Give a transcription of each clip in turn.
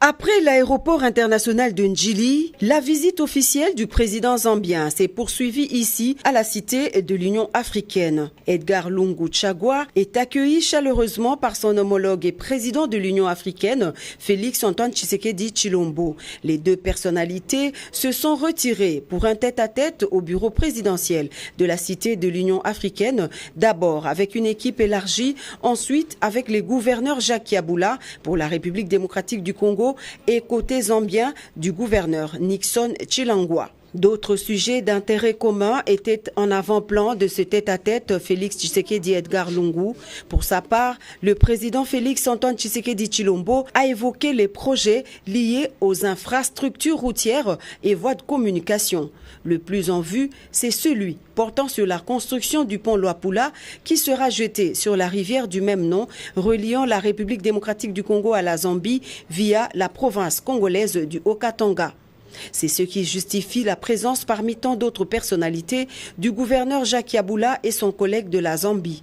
Après l'aéroport international de Ndjili, la visite officielle du président zambien s'est poursuivie ici à la cité de l'Union africaine. Edgar Lungu Chagwa est accueilli chaleureusement par son homologue et président de l'Union africaine, Félix Antoine Tshisekedi Tshilombo. Les deux personnalités se sont retirées pour un tête-à-tête au bureau présidentiel de la cité de l'Union africaine, d'abord avec une équipe élargie, ensuite avec les gouverneurs Jacques Yabula pour la République démocratique du Congo et côté zambien du gouverneur Nixon Tshilangwa. D'autres sujets d'intérêt commun étaient en avant-plan de ce tête-à-tête Félix Tshisekedi Edgar Lungu. Pour sa part, le président Félix Antoine Tshisekedi Tshilombo a évoqué les projets liés aux infrastructures routières et voies de communication. Le plus en vue, c'est celui portant sur la construction du pont Luapula qui sera jeté sur la rivière du même nom, reliant la République démocratique du Congo à la Zambie via la province congolaise du Haut-Katanga. C'est ce qui justifie la présence parmi tant d'autres personnalités du gouverneur Jacques Yabula et son collègue de la Zambie.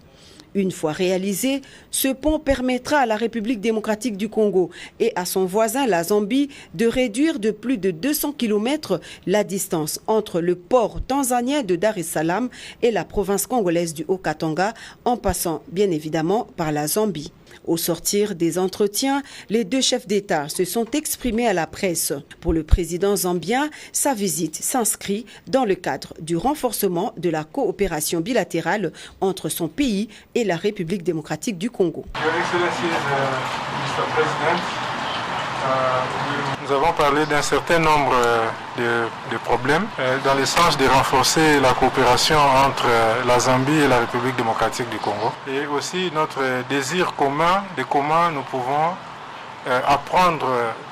Une fois réalisé, ce pont permettra à la République démocratique du Congo et à son voisin la Zambie de réduire de plus de 200 km la distance entre le port tanzanien de Dar es Salaam et la province congolaise du Haut-Katanga, en passant bien évidemment par la Zambie. Au sortir des entretiens, les deux chefs d'État se sont exprimés à la presse. Pour le président zambien, sa visite s'inscrit dans le cadre du renforcement de la coopération bilatérale entre son pays et la République démocratique du Congo. Nous avons parlé d'un certain nombre de problèmes dans le sens de renforcer la coopération entre la Zambie et la République démocratique du Congo. Et aussi notre désir commun de comment nous pouvons apprendre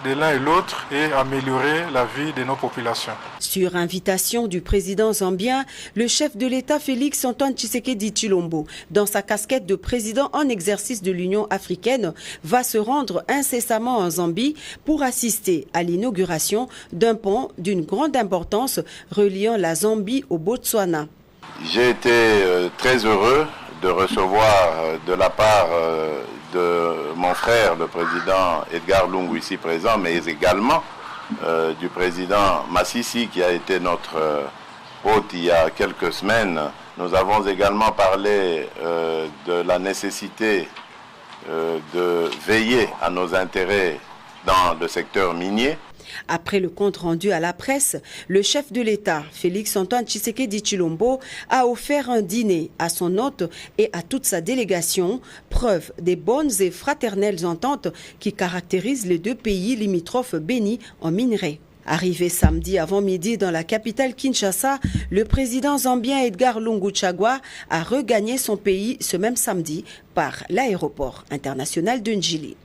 de l'un et l'autre et améliorer la vie de nos populations. Sur invitation du président zambien, le chef de l'État Félix Antoine Tshisekedi Tshilombo, dans sa casquette de président en exercice de l'Union africaine, va se rendre incessamment en Zambie pour assister à l'inauguration d'un pont d'une grande importance reliant la Zambie au Botswana. J'ai été très heureux de recevoir de la part de mon frère, le président Edgar Lungu, ici présent, mais également du président Massissi, qui a été notre hôte il y a quelques semaines. Nous avons également parlé de la nécessité de veiller à nos intérêts dans le secteur minier. Après le compte rendu à la presse, le chef de l'État, Félix Antoine Tshisekedi Tshilombo, a offert un dîner à son hôte et à toute sa délégation, preuve des bonnes et fraternelles ententes qui caractérisent les deux pays limitrophes bénis en minerais. Arrivé samedi avant midi dans la capitale Kinshasa, le président zambien Edgar Lungu Chagwa a regagné son pays ce même samedi par l'aéroport international de Ndjili.